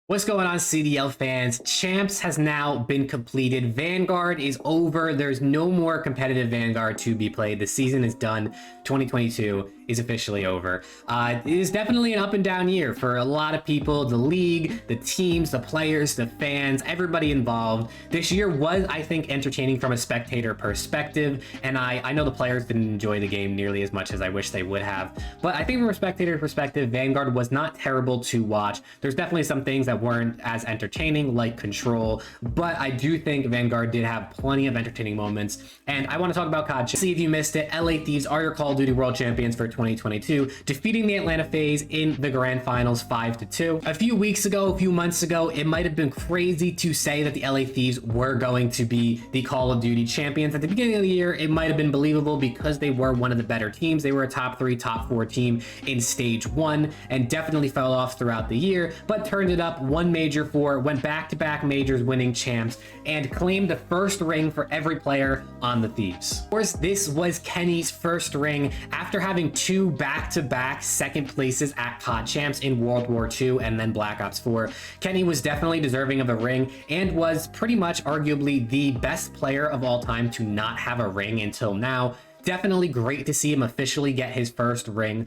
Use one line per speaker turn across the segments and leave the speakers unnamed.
What's going on, CDL fans? Champs has now been completed. Vanguard is over. There's no more competitive Vanguard to be played. The season is done. 2022 is officially over. It is definitely an up and down year for a lot of people. The league, the teams, the players, the fans, everybody involved. This year was, I think, entertaining from a spectator perspective. And I know the players didn't enjoy the game nearly as much as I wish they would have. But I think from a spectator perspective, Vanguard was not terrible to watch. There's definitely some things that weren't as entertaining, like Control, but I do think Vanguard did have plenty of entertaining moments. And I want to talk about COD. See if you missed it. LA Thieves are your Call of Duty World Champions for 2022, defeating the Atlanta FaZe in the grand finals 5-2. A few weeks ago, a few months ago, it might have been crazy to say that the LA Thieves were going to be the Call of Duty champions. At the beginning of the year, it might have been believable because they were one of the better teams. They were a top 3, top 4 team in stage 1 and definitely fell off throughout the year, but turned it up, won Major 4, went back-to-back majors winning champs, and claimed the first ring for every player on the Thieves. Of course, this was Kenny's first ring after having 2 back-to-back second places at COD champs in World War II and then Black Ops 4. Kenny was definitely deserving of a ring and was pretty much arguably the best player of all time to not have a ring until now. Definitely great to see him officially get his first ring.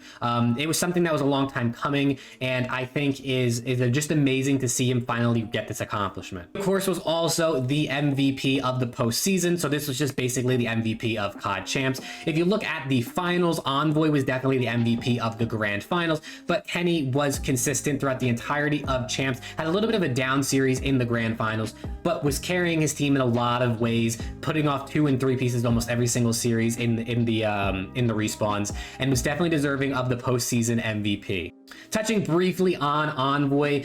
It was something that was a long time coming, and I think is just amazing to see him finally get this accomplishment. Of course, was also the MVP of the postseason, so this was just basically the MVP of COD Champs. If you look at the finals, Envoy was definitely the MVP of the grand finals, but Kenny was consistent throughout the entirety of Champs, had a little bit of a down series in the grand finals, but was carrying his team in a lot of ways, putting off 2 and 3 pieces almost every single series in the respawns, and was definitely deserving of the postseason MVP. Touching briefly on Envoy,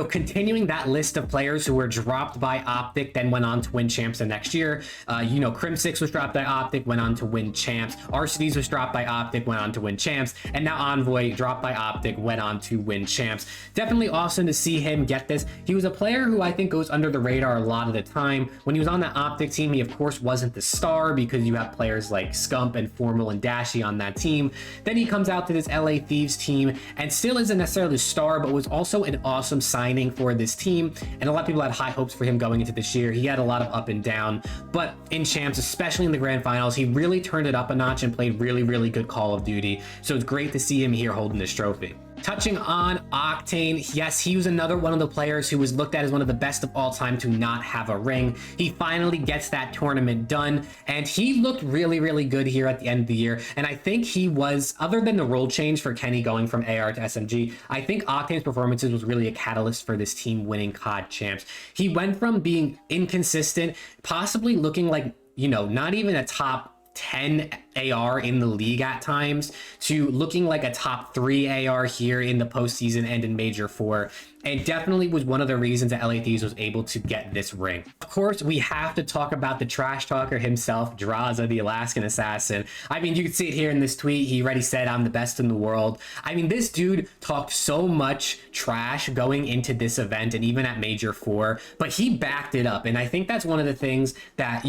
continuing that list of players who were dropped by Optic, then went on to win champs the next year. Crim6 was dropped by Optic, went on to win champs. RCDs was dropped by Optic, went on to win champs. And now Envoy, dropped by Optic, went on to win champs. Definitely awesome to see him get this. He was a player who I think goes under the radar a lot of the time. When he was on the Optic team, he of course wasn't the star because you have players like Scump and Formal and Dashy on that team. Then he comes out to this LA Thieves team and still isn't necessarily a star, but was also an awesome signing for this team. And a lot of people had high hopes for him going into this year. He had a lot of up and down, but in champs, especially in the grand finals, he really turned it up a notch and played really, really good Call of Duty. So it's great to see him here holding this trophy. Touching on Octane, yes, he was another one of the players who was looked at as one of the best of all time to not have a ring. He finally gets that tournament done, and he looked really, really good here at the end of the year. And I think he was, other than the role change for Kenny going from AR to SMG, I think Octane's performances was really a catalyst for this team winning COD champs. He went from being inconsistent, possibly looking like, not even a top 10 AR in the league at times, to looking like a top 3 AR here in the postseason and in Major 4. And definitely was one of the reasons that LA Thieves was able to get this ring. Of course, we have to talk about the trash talker himself, Drazah, the Alaskan assassin. I mean, you can see it here in this tweet. He already said, "I'm the best in the world." I mean, this dude talked so much trash going into this event and even at Major 4, but he backed it up. And I think that's one of the things that,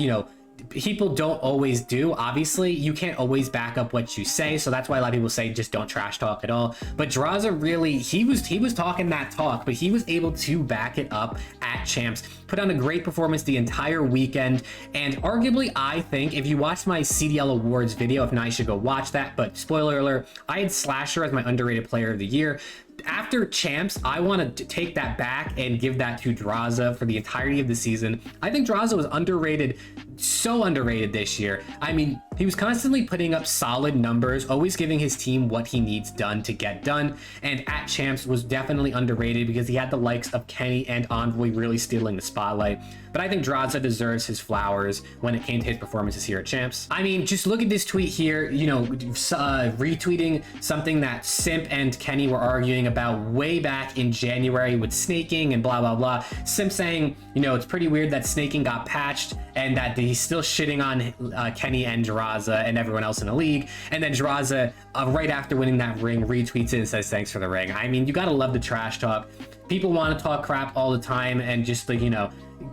people don't always do. Obviously, you can't always back up what you say, so that's why a lot of people say just don't trash talk at all. But Drazah really, he was talking that talk, but he was able to back it up at champs, put on a great performance the entire weekend. And arguably, I think if you watched my CDL awards video, if not, you should go watch that. But spoiler alert, I had Slasher as my underrated player of the year. After champs, I want to take that back and give that to Drazah for the entirety of the season. I think Drazah was underrated, so underrated this year. I mean, he was constantly putting up solid numbers, always giving his team what he needs done to get done. And at champs was definitely underrated because he had the likes of Kenny and Envoy really stealing the spotlight. But I think Drazah deserves his flowers when it came to his performances here at champs. I mean, just look at this tweet here, retweeting something that Simp and Kenny were arguing about way back in January with snaking and blah, blah, blah. Simp saying, it's pretty weird that snaking got patched and that he's still shitting on Kenny and Drazah and everyone else in the league. And then Drazah, right after winning that ring, retweets it and says, "Thanks for the ring." I mean, you gotta love the trash talk. People want to talk crap all the time and just like,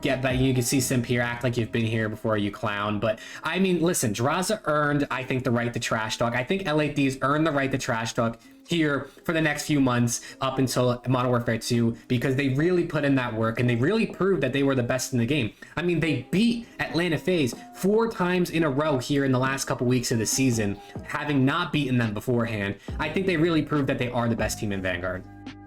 get that. You can see Simp here, act like you've been here before, you clown. But I mean, listen, Drazah earned, I think, the right to trash talk. I think LA Thieves earned the right to trash talk. here for the next few months up until Modern Warfare 2, because they really put in that work and they really proved that they were the best in the game. I mean, they beat Atlanta FaZe 4 times in a row here in the last couple weeks of the season, having not beaten them beforehand. I think they really proved that they are the best team in Vanguard.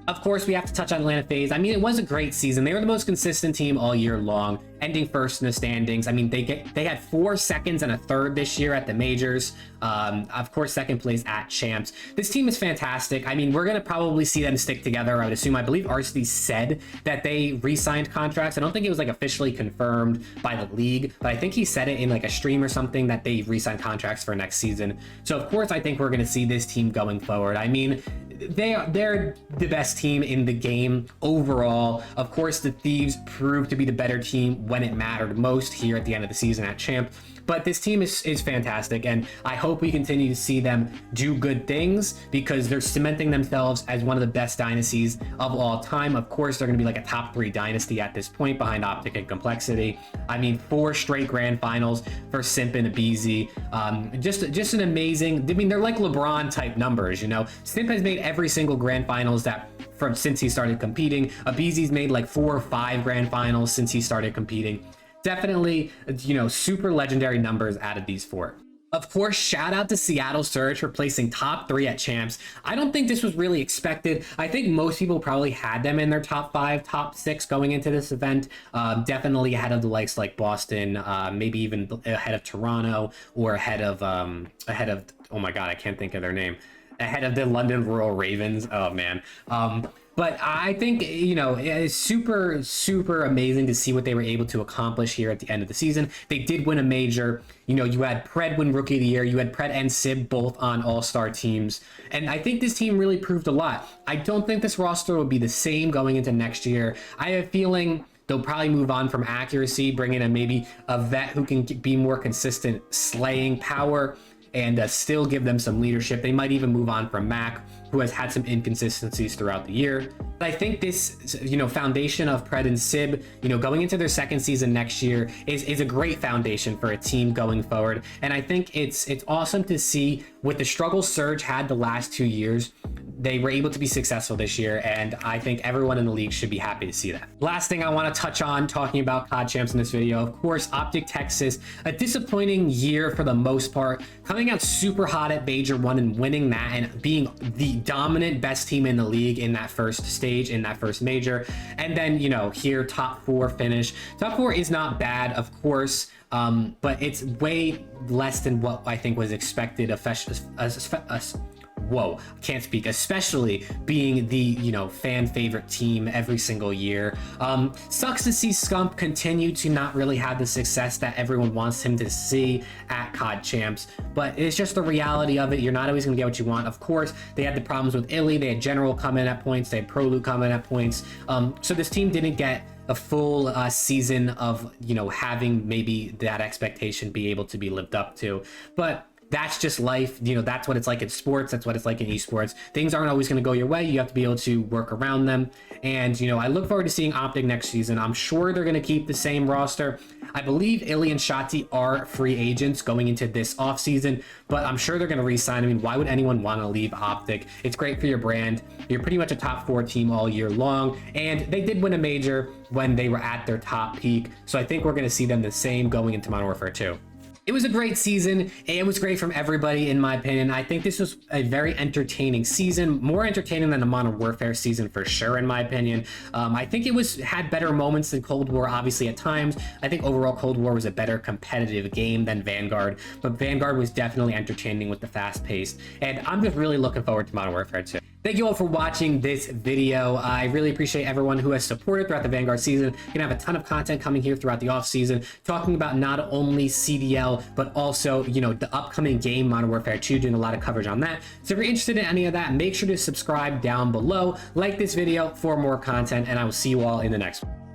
Of course, we have to touch on Atlanta FaZe. I mean, it was a great season. They were the most consistent team all year long, ending first in the standings. I mean, they had 4 seconds and a third this year at the majors. Of course, second place at champs. This team is fantastic. I mean, we're going to probably see them stick together, I would assume. I believe RC said that they re-signed contracts. I don't think it was like officially confirmed by the league, but I think he said it in like a stream or something that they re-signed contracts for next season. So of course, I think we're going to see this team going forward. I mean, they're the best team in the game overall. Of course, the Thieves proved to be the better team when it mattered most here at the end of the season at champ. But this team is fantastic, and I hope we continue to see them do good things, because they're cementing themselves as one of the best dynasties of all time. Of course, they're going to be like a top 3 dynasty at this point behind Optic and Complexity. I mean, 4 straight grand finals for Simp and Abizi. Just an amazing, I mean, they're like LeBron type numbers, you know. Simp has made every single grand finals since he started competing. Abizi's made like 4 or 5 grand finals since he started competing. Definitely, you know, super legendary numbers out of these 4. Of course, shout out to Seattle Surge for placing top 3 at champs. I don't think this was really expected. I think most people probably had them in their top 5, top 6 going into this event. Definitely ahead of the likes like Boston, maybe even ahead of Toronto, or ahead of, oh my God, I can't think of their name. Ahead of the London Royal Ravens. Oh man. But I think, you know, it's super, super amazing to see what they were able to accomplish here at the end of the season. They did win a major. You know, you had Pred win Rookie of the Year. You had Pred and Sib both on all-star teams. And I think this team really proved a lot. I don't think this roster will be the same going into next year. I have a feeling they'll probably move on from accuracy, bring in maybe a vet who can be more consistent slaying power, and still give them some leadership. They might even move on from Mac, who has had some inconsistencies throughout the year. But I think this, you know, foundation of Pred and Sib, you know, going into their second season next year is a great foundation for a team going forward. And I think it's awesome to see, with the struggle Surge had the last 2 years, they were able to be successful this year, and I think everyone in the league should be happy to see that. Last thing I want to touch on talking about COD champs in this video, of course, Optic Texas, a disappointing year for the most part, coming out super hot at Major 1 and winning that and being the dominant best team in the league in that first stage, in that first major. And then, you know, here top 4 finish. Top 4 is not bad, of course, but it's way less than what I think was expected, whoa, can't speak, especially being the, you know, fan favorite team every single year. Sucks to see Scump continue to not really have the success that everyone wants him to see at COD champs, but it's just the reality of it. You're not always gonna get what you want. Of course, they had the problems with Illy, they had General come in at points, they had Prolu come in at points, so this team didn't get a full season of, you know, having maybe that expectation be able to be lived up to. But that's just life. You know, that's what it's like in sports. That's what it's like in esports. Things aren't always going to go your way. You have to be able to work around them. And, you know, I look forward to seeing Optic next season. I'm sure they're going to keep the same roster. I believe Illy and Shotzi are free agents going into this offseason, but I'm sure they're going to re-sign. I mean, why would anyone want to leave Optic? It's great for your brand. You're pretty much a top 4 team all year long, and they did win a major when they were at their top peak. So I think we're going to see them the same going into Modern Warfare 2. It was a great season. It was great from everybody, in my opinion. I think this was a very entertaining season, more entertaining than the Modern Warfare season for sure, in my opinion. I think it had better moments than Cold War, obviously, at times. I think overall Cold War was a better competitive game than Vanguard, but Vanguard was definitely entertaining with the fast pace, and I'm just really looking forward to Modern Warfare 2. Thank you all for watching this video. I really appreciate everyone who has supported throughout the Vanguard season. You're gonna have a ton of content coming here throughout the off season, talking about not only CDL, but also, you know, the upcoming game, Modern Warfare 2, doing a lot of coverage on that. So if you're interested in any of that, make sure to subscribe down below, like this video for more content, and I will see you all in the next one.